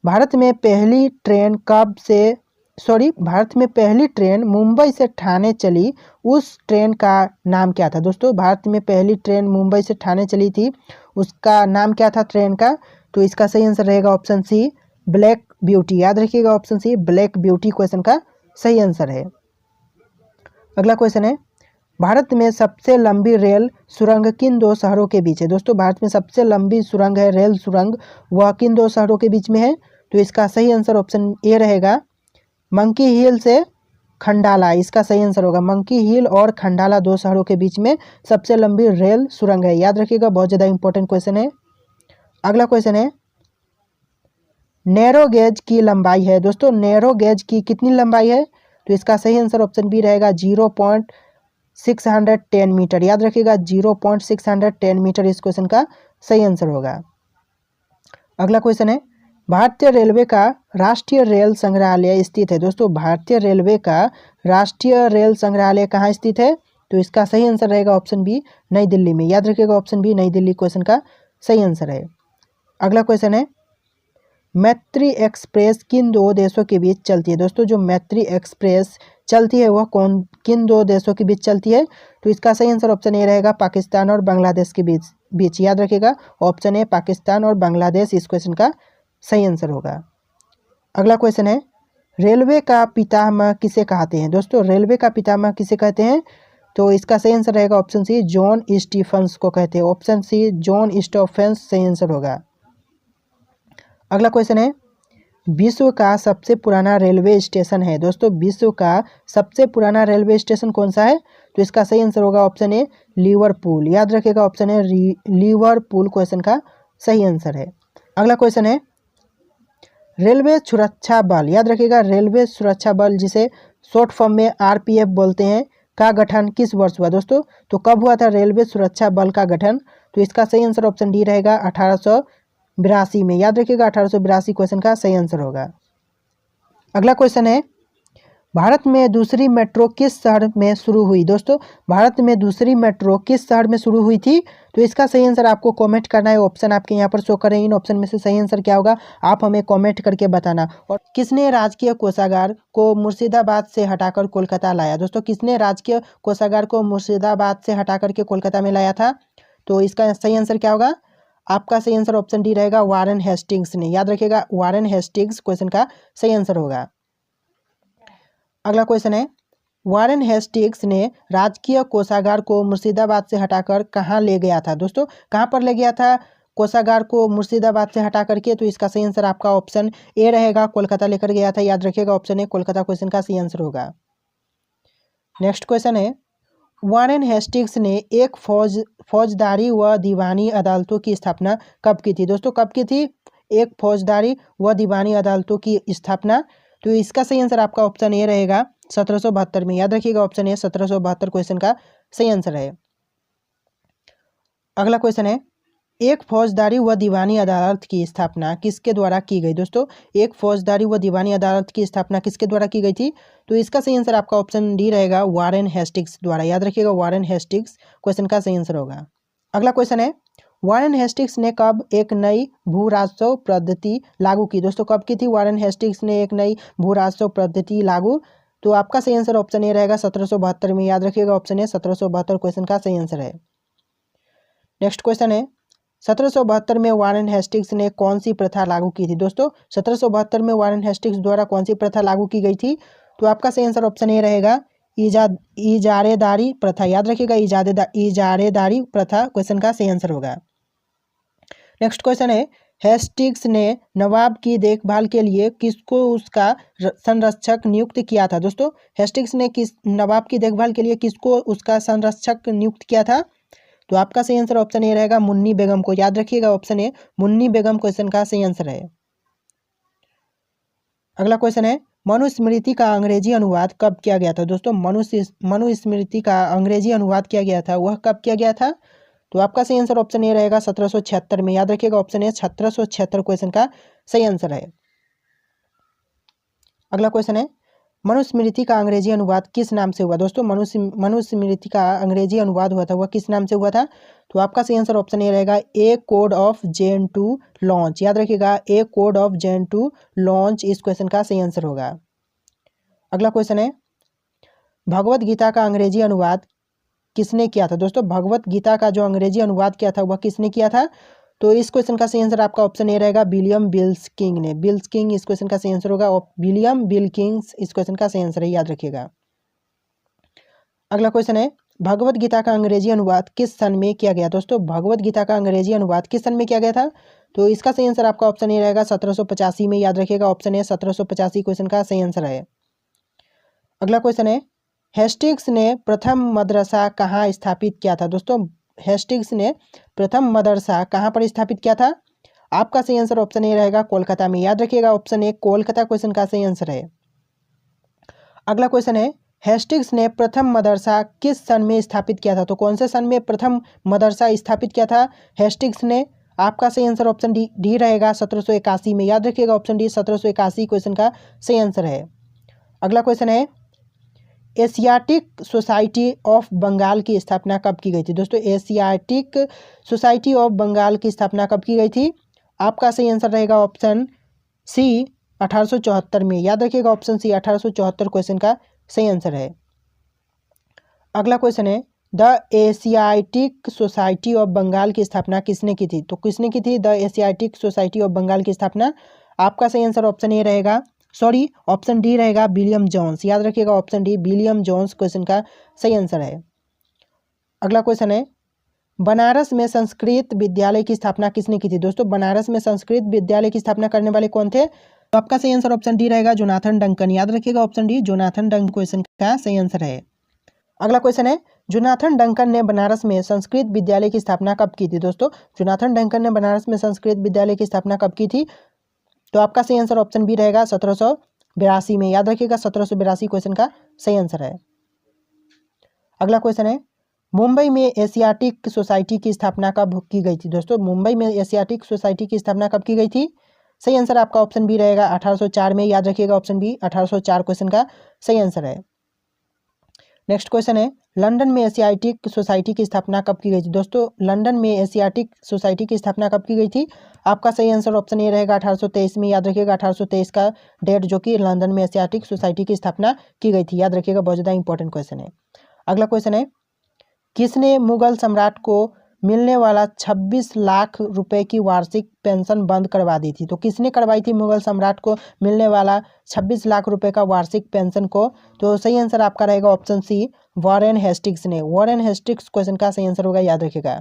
भारत में पहली ट्रेन कब से भारत में पहली ट्रेन मुंबई से ठाणे चली, उस ट्रेन का नाम क्या था दोस्तों? भारत में पहली ट्रेन मुंबई से ठाणे चली थी, उसका नाम क्या था ट्रेन का? तो इसका सही आंसर रहेगा ऑप्शन सी, ब्लैक ब्यूटी। याद रखिएगा option C, black beauty question का सही आंसर है। अगला क्वेश्चन है, भारत में सबसे लंबी रेल सुरंग किन दो शहरों के बीच है? दोस्तों भारत में सबसे लंबी सुरंग है, रेल सुरंग, वह किन दो शहरों के बीच में है? तो इसका सही आंसर ऑप्शन ए रहेगा, मंकी हिल से खंडाला। इसका सही आंसर होगा मंकी हिल और खंडाला, दो शहरों के बीच में सबसे लंबी रेल सुरंग है। याद रखिएगा, बहुत ज़्यादा इंपॉर्टेंट क्वेश्चन है। अगला क्वेश्चन है, नैरो गेज की लंबाई है दोस्तों, नैरो गेज की कितनी लंबाई है? तो इसका सही आंसर ऑप्शन बी रहेगा 0.610 मीटर। याद रखिएगा 0.610 मीटर इस क्वेश्चन का सही आंसर होगा। अगला क्वेश्चन है, भारतीय रेलवे का राष्ट्रीय रेल संग्रहालय स्थित है। दोस्तों भारतीय रेलवे का राष्ट्रीय रेल संग्रहालय कहाँ स्थित है? तो इसका सही आंसर रहेगा ऑप्शन बी, नई दिल्ली में। याद रखिएगा ऑप्शन बी, नई दिल्ली क्वेश्चन का सही आंसर है। अगला क्वेश्चन है, मैत्री एक्सप्रेस किन दो देशों के बीच चलती है? दोस्तों जो मैत्री एक्सप्रेस चलती है वह किन दो देशों के बीच चलती है? तो इसका सही आंसर ऑप्शन ए रहेगा, पाकिस्तान और बांग्लादेश के बीच। याद रखिएगा ऑप्शन ए, पाकिस्तान और बांग्लादेश इस क्वेश्चन का सही आंसर होगा। अगला क्वेश्चन है, रेलवे का पितामह किसे कहते हैं? दोस्तों रेलवे का पितामह किसे कहते हैं? तो इसका सही आंसर रहेगा ऑप्शन सी, जॉन स्टीफंस को कहते हैं। ऑप्शन सी, जॉन स्टीफंस सही आंसर होगा। अगला क्वेश्चन है, विश्व का सबसे पुराना रेलवे स्टेशन है। दोस्तों विश्व का सबसे पुराना रेलवे स्टेशन कौन सा है? तो इसका सही आंसर होगा ऑप्शन ए, लिवरपूल। याद रखिएगा ऑप्शन ए, लिवरपूल क्वेश्चन का सही आंसर है। अगला क्वेश्चन है, रेलवे सुरक्षा बल, याद रखिएगा रेलवे सुरक्षा बल जिसे शॉर्ट फॉर्म में आरपीएफ बोलते हैं, का गठन किस वर्ष हुआ? दोस्तों तो कब हुआ था रेलवे सुरक्षा बल का गठन? तो इसका सही आंसर ऑप्शन डी रहेगा 1882 में। याद रखिएगा 1882 क्वेश्चन का सही आंसर होगा। अगला क्वेश्चन है, भारत में दूसरी मेट्रो किस शहर में शुरू हुई? दोस्तों भारत में दूसरी मेट्रो किस शहर में शुरू हुई थी? तो इसका सही आंसर आपको कमेंट करना है। ऑप्शन आपके यहाँ पर शो कर रहे हैं, इन ऑप्शन में से सही आंसर क्या होगा आप हमें कमेंट करके बताना। और किसने राजकीय कोषागार को मुर्शिदाबाद से हटाकर कोलकाता लाया? दोस्तों किसने राजकीय कोषागार को मुर्शिदाबाद से हटा करके कोलकाता में लाया था? तो इसका सही आंसर क्या होगा? आपका सही आंसर ऑप्शन डी रहेगा, वारेन हेस्टिंग्स ने। याद रखिएगा वारेन हेस्टिंग्स क्वेश्चन का सही आंसर होगा। अगला क्वेश्चन है, वारेन हेस्टिंग्स ने राजकीय कोषागार को मुर्शिदाबाद से हटाकर कहाँ ले गया था? दोस्तों कहाँ पर ले गया था कोषागार को मुर्शिदाबाद से हटा करके? तो इसका सही आंसर आपका ऑप्शन ए रहेगा, कोलकाता लेकर गया था। याद रखिएगा ऑप्शन ए, कोलकाता क्वेश्चन का सही आंसर होगा। नेक्स्ट क्वेश्चन है, वारेन हेस्टिंग्स ने एक फौजदारी व दीवानी अदालतों की स्थापना कब की थी? दोस्तों कब की थी एक फौजदारी व दीवानी अदालतों की स्थापना? तो इसका सही आंसर आपका ऑप्शन ए रहेगा 1772 में। याद रखिएगा ऑप्शन ए, 1772 क्वेश्चन का सही आंसर है। अगला क्वेश्चन है, एक फौजदारी व दीवानी अदालत की स्थापना किसके द्वारा की गई? दोस्तों एक फौजदारी व दीवानी अदालत की स्थापना किसके द्वारा की गई थी? तो इसका सही आंसर आपका ऑप्शन डी रहेगा, वारेन हेस्टिंग्स द्वारा। याद रखिएगा वारेन हेस्टिंग्स क्वेश्चन का सही आंसर होगा। अगला क्वेश्चन है, वारेन हेस्टिंग्स ने कब एक नई भू राजस्व पद्धति लागू की? दोस्तों कब की थी वारेन हेस्टिंग्स ने एक नई भू राजस्व पद्धति लागू? तो आपका सही आंसर ऑप्शन ए रहेगा 1772 में। याद रखिएगा ऑप्शन ए, 1772 क्वेश्चन का सही आंसर है। नेक्स्ट क्वेश्चन है, 1772 में वारेन हेस्टिंग्स ने कौन सी प्रथा लागू की थी? दोस्तों 1772 में वारेन हेस्टिंग्स द्वारा कौन सी प्रथा लागू की गई थी? तो आपका सही आंसर ऑप्शन ए रहेगा, इजारेदारी प्रथा। याद रखिएगा इजारेदारी प्रथा क्वेश्चन का सही आंसर होगा। नेक्स्ट क्वेश्चन है, हेस्टिंग्स ने नवाब की देखभाल के लिए किसको उसका संरक्षक नियुक्त किया था? दोस्तों हेस्टिंग्स ने नवाब की देखभाल के लिए किसको उसका संरक्षक नियुक्त किया था? तो आपका सही आंसर ऑप्शन ए रहेगा, मुन्नी बेगम को। याद रखिएगा option A, Munni Begum question का सही आंसर है। अगला क्वेश्चन है, मनुस्मृति का अंग्रेजी अनुवाद कब किया गया था? दोस्तों मनुस्मृति का अंग्रेजी अनुवाद किया गया था, वह कब किया गया था? तो आपका सही आंसर ऑप्शन ए रहेगा 1776 में। याद रखिएगा ऑप्शन ए, 1776 क्वेश्चन का सही आंसर है। अगला क्वेश्चन है, मनुस्मृति का अंग्रेजी अनुवाद किस नाम से हुआ? दोस्तों मनुस्मृति का अंग्रेजी अनुवाद हुआ था, वह किस नाम से हुआ था? तो आपका सही आंसर ऑप्शन ए रहेगा, A code of Jain to launch. याद रखिएगा A code of Jain to launch इस क्वेश्चन का सही आंसर होगा। अगला क्वेश्चन है, भगवत गीता का अंग्रेजी अनुवाद किसने किया था? दोस्तों भगवत गीता का जो अंग्रेजी अनुवाद किया था वह किसने किया था? तो इस क्वेश्चन का सही आंसर आपका ऑप्शन ए रहेगा, विलियम बिल्किंग ने। बिल्किंग इस क्वेश्चन का सही आंसर होगा। विलियम बिल्किंग्स इस क्वेश्चन का सही आंसर है, याद रखिएगा। अगला क्वेश्चन है, भगवत गीता का अंग्रेजी अनुवाद किस सन में किया गया? दोस्तों भगवत गीता का अंग्रेजी अनुवाद किस सन में किया गया था? तो इसका सही आंसर आपका ऑप्शन ए रहेगा, 1785 में, याद रखिएगा। ऑप्शन ए 1785 क्वेश्चन का सही आंसर है। अगला क्वेश्चन है, हेस्टिंग्स ने प्रथम मदरसा कहाँ स्थापित किया था? दोस्तों हेस्टिंग्स ने प्रथम मदरसा कहाँ पर स्थापित किया था? आपका सही आंसर ऑप्शन ए रहेगा, कोलकाता में, याद रखिएगा। ऑप्शन ए कोलकाता क्वेश्चन का सही आंसर है। अगला क्वेश्चन है, हेस्टिंग्स ने प्रथम मदरसा किस सन में स्थापित किया था? तो कौन से सन में प्रथम मदरसा स्थापित किया था हेस्टिंग्स ने? आपका सही आंसर ऑप्शन डी रहेगा, 1781 में, याद रखिएगा। ऑप्शन डी 1781 क्वेश्चन का सही आंसर है। अगला क्वेश्चन है, एशियाटिक सोसाइटी ऑफ बंगाल की स्थापना कब की गई थी? दोस्तों एशियाटिक सोसाइटी ऑफ बंगाल की स्थापना कब की गई थी? आपका सही आंसर रहेगा ऑप्शन सी 1874 में, याद रखिएगा। ऑप्शन सी 1874 क्वेश्चन का सही आंसर है। अगला क्वेश्चन है, the Asiatic society of Bengal की स्थापना किसने की थी? तो किसने की थी the Asiatic society of Bengal की स्थापना? आपका सही आंसर ऑप्शन ए रहेगा, ऑप्शन डी रहेगा, विलियम जोन्स, याद रखिएगा। Option D William Jones question का सही आंसर है। अगला क्वेश्चन है, बनारस में संस्कृत विद्यालय की स्थापना किसने की थी? दोस्तों बनारस में संस्कृत विद्यालय की स्थापना करने वाले कौन थे? तो आपका सही आंसर ऑप्शन डी रहेगा, जोनाथन डंकन, याद रखिएगा। Option D Jonathan Duncan question का सही आंसर है। अगला क्वेश्चन है, जोनाथन डंकन ने बनारस में संस्कृत विद्यालय की स्थापना कब की थी? दोस्तों जोनाथन डंकन ने बनारस में संस्कृत विद्यालय की स्थापना कब की थी? तो आपका सही आंसर ऑप्शन बी रहेगा, 1782 में, याद रखिएगा। 1782 क्वेश्चन का सही आंसर है। अगला क्वेश्चन है, मुंबई में एशियाटिक सोसाइटी की स्थापना कब की गई थी? दोस्तों मुंबई में एशियाटिक सोसाइटी की स्थापना कब की गई थी? सही आंसर आपका ऑप्शन बी रहेगा, 1804 में, याद रखिएगा। ऑप्शन बी 1804 क्वेश्चन का सही आंसर है। नेक्स्ट क्वेश्चन है, लंदन में एशियाटिक सोसाइटी की स्थापना कब की गई थी? दोस्तों लंदन में एशियाटिक सोसाइटी की स्थापना कब की गई थी? आपका सही आंसर ऑप्शन ए रहेगा, 1823 में, याद रखिएगा। 1823 का डेट जो कि लंदन में एशियाटिक सोसाइटी की स्थापना की गई थी, याद रखिएगा। बहुत ज़्यादा इंपॉर्टेंट क्वेश्चन है। अगला क्वेश्चन है, किसने मुगल सम्राट को मिलने वाला 26 लाख रुपए की वार्षिक पेंशन बंद करवा दी थी? तो किसने करवाई थी मुगल सम्राट को मिलने वाला 26 लाख रुपए का वार्षिक पेंशन को? तो सही आंसर आपका रहेगा ऑप्शन सी, वॉरेन हेस्टिंग्स ने। वॉरेन हेस्टिंग्स क्वेश्चन का सही आंसर होगा, याद रखिएगा।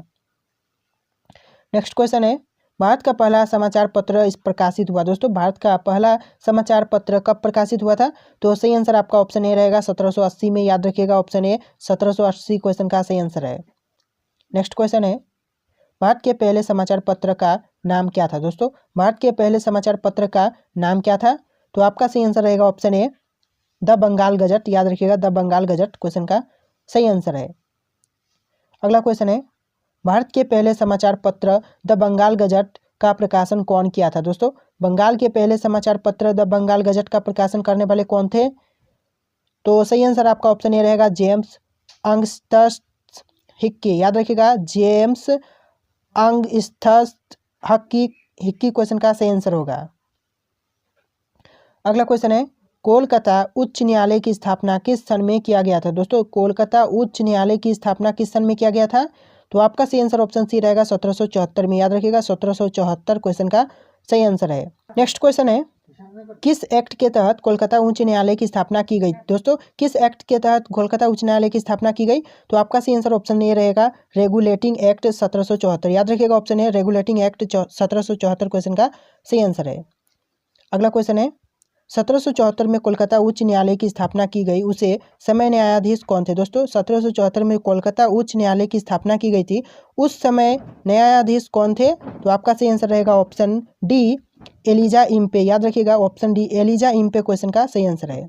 नेक्स्ट क्वेश्चन है, भारत का पहला समाचार पत्र इस प्रकाशित हुआ? दोस्तों भारत का पहला समाचार पत्र कब प्रकाशित हुआ था? तो सही आंसर आपका ऑप्शन ए रहेगा, 1780 में, याद रखिएगा। ऑप्शन ए 1780 क्वेश्चन का सही आंसर है। नेक्स्ट क्वेश्चन है, भारत के पहले समाचार पत्र का नाम क्या था? दोस्तों भारत के पहले समाचार पत्र का नाम क्या था? तो आपका सही आंसर रहेगा option A, the Bengal gazette, याद रखिएगा। द बंगाल गजट क्वेश्चन का सही आंसर है। अगला क्वेश्चन है, भारत के पहले समाचार पत्र द बंगाल गजट का प्रकाशन कौन किया था? दोस्तों बंगाल के पहले समाचार पत्र द बंगाल गजट का प्रकाशन करने वाले कौन थे? तो सही आंसर आपका ऑप्शन ए रहेगा, जेम्स अंगस्टस हिक्की, याद रखिएगा। जेम्स अंगस्टस हिक्की क्वेश्चन का सही आंसर होगा। अगला क्वेश्चन है, कोलकाता उच्च न्यायालय की स्थापना किस सन में किया गया था? दोस्तों कोलकाता उच्च न्यायालय की स्थापना किस सन में किया गया था? तो आपका सही आंसर ऑप्शन सी रहेगा, 1774 में, याद रखिएगा। 1774 क्वेश्चन का सही आंसर है। नेक्स्ट क्वेश्चन है, किस एक्ट के तहत कोलकाता उच्च न्यायालय की स्थापना की गई? दोस्तों किस एक्ट के तहत कोलकाता उच्च न्यायालय की स्थापना की गई? तो आपका सही आंसर ऑप्शन ए रहेगा, रेगुलेटिंग एक्ट 1774, याद रखिएगा। Option A regulating act 1774 question का सही आंसर है। अगला क्वेश्चन है, 1774 में कोलकाता उच्च न्यायालय की स्थापना की गई, उसे समय न्यायाधीश कौन थे? दोस्तों 1774 में कोलकाता उच्च न्यायालय की स्थापना की गई थी, उस समय न्यायाधीश कौन थे? तो आपका सही आंसर रहेगा ऑप्शन डी, एलिजा इम्पे, याद रखिएगा। Option D Elijah Impey question का सही आंसर है।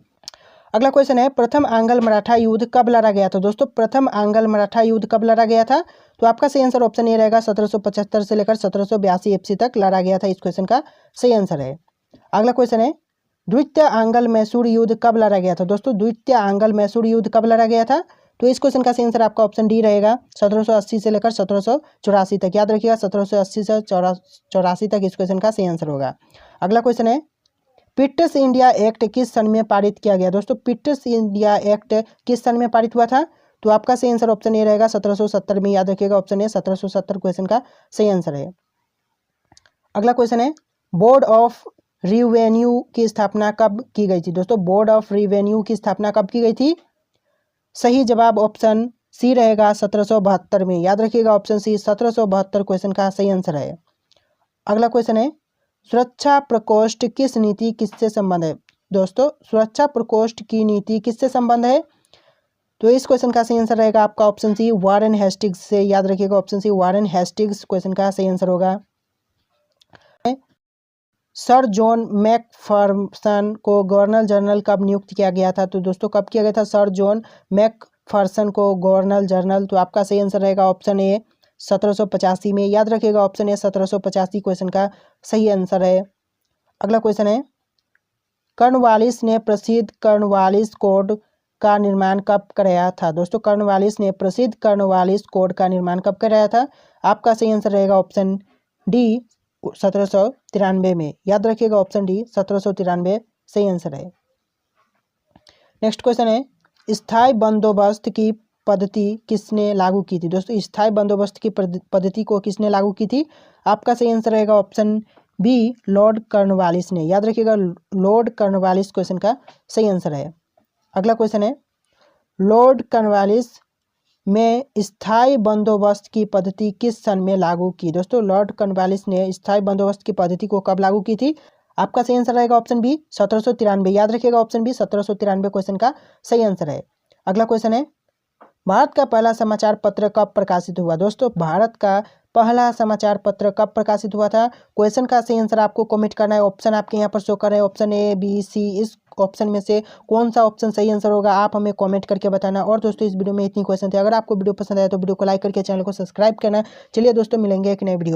अगला क्वेश्चन है, प्रथम आंग्ल मराठा युद्ध कब लड़ा गया था? दोस्तों प्रथम आंग्ल मराठा युद्ध कब लड़ा गया था? तो आपका सही आंसर ऑप्शन ए रहेगा, 1775 से लेकर 1782 ईस्वी तक लड़ा गया था, इस क्वेश्चन का सही आंसर है। अगला क्वेश्चन है, द्वितीय आंग्ल मैसूर युद्ध कब लड़ा गया था? दोस्तों द्वितीय आंग्ल मैसूर युद्ध कब लड़ा गया था? तो इस क्वेश्चन का सही आंसर आपका ऑप्शन डी रहेगा, 1780 से लेकर 1784 तक, याद रखिएगा। 1780 से 84 तक इस क्वेश्चन का सही आंसर होगा। अगला क्वेश्चन है, फिटनेस इंडिया एक्ट किस सन में पारित किया गया? दोस्तों फिटनेस इंडिया एक्ट किस सन में पारित हुआ था? तो आपका सही आंसर ऑप्शन ए रहेगा 1770 में। याद रखिएगा ऑप्शन ए 1770 क्वेश्चन का सही आंसर है। अगला क्वेश्चन है बोर्ड ऑफ रिवेन्यू की स्थापना कब की गई थी? दोस्तों बोर्ड ऑफ रिवेन्यू की स्थापना कब की गई थी? सही जवाब ऑप्शन सी रहेगा 1772 में। याद रखिएगा ऑप्शन सी 1772 क्वेश्चन का सही आंसर है। अगला क्वेश्चन है सुरक्षा प्रकोष्ठ किस नीति किससे संबंध है? दोस्तों सुरक्षा प्रकोष्ठ की नीति किससे संबंध है? तो इस क्वेश्चन का सही आंसर रहेगा आपका ऑप्शन सी वारेन हेस्टिंग्स से। याद रखिएगा option C Warren Hastings question का सही आंसर होगा। सर जॉन मैकफर्सन को गवर्नर जनरल कब नियुक्त किया गया था? तो दोस्तों कब किया गया था सर जॉन मैकफर्सन को गवर्नर जनरल? तो आपका सही आंसर रहेगा ऑप्शन ए 1785 में। याद रखिएगा ऑप्शन ए 1785 क्वेश्चन का सही आंसर है। अगला क्वेश्चन है कॉर्नवालिस ने प्रसिद्ध कॉर्नवालिस कोड का निर्माण कब कराया था? दोस्तों कॉर्नवालिस ने प्रसिद्ध कॉर्नवालिस कोड का निर्माण कब कराया था? आपका सही आंसर रहेगा ऑप्शन डी 1793 में। याद रखिएगा ऑप्शन डी 1793 सही आंसर है। नेक्स्ट क्वेश्चन है स्थायी बंदोबस्त की पद्धति किसने लागू की थी? दोस्तों स्थायी बंदोबस्त की पद्धति को किसने लागू की थी? आपका सही आंसर रहेगा ऑप्शन बी लॉर्ड कॉर्नवालिस ने। याद रखिएगा लॉर्ड कॉर्नवालिस क्वेश्चन का सही आंसर है। अगला क्वेश्चन है लॉर्ड कॉर्नवालिस में स्थायी बंदोबस्त की पद्धति किस सन में लागू की? दोस्तों लॉर्ड कॉर्नवालिस ने स्थायी बंदोबस्त की पद्धति को कब लागू की थी? आपका सही आंसर रहेगा ऑप्शन बी 1793। याद रखिएगा ऑप्शन बी 1793 क्वेश्चन का सही आंसर है। अगला क्वेश्चन है भारत का पहला समाचार पत्र कब प्रकाशित हुआ? दोस्तों भारत का पहला समाचार पत्र कब प्रकाशित हुआ था? क्वेश्चन का सही आंसर आपको कमेंट करना है। ऑप्शन आपके यहाँ पर शो कर रहे हैं ऑप्शन ए बी सी। इस ऑप्शन में से कौन सा ऑप्शन सही आंसर होगा आप हमें कमेंट करके बताना। और दोस्तों इस वीडियो में इतनी क्वेश्चन थे। अगर आपको वीडियो पसंद आया तो वीडियो को लाइक करके चैनल को सब्सक्राइब करना। चलिए दोस्तों मिलेंगे एक नए वीडियो में।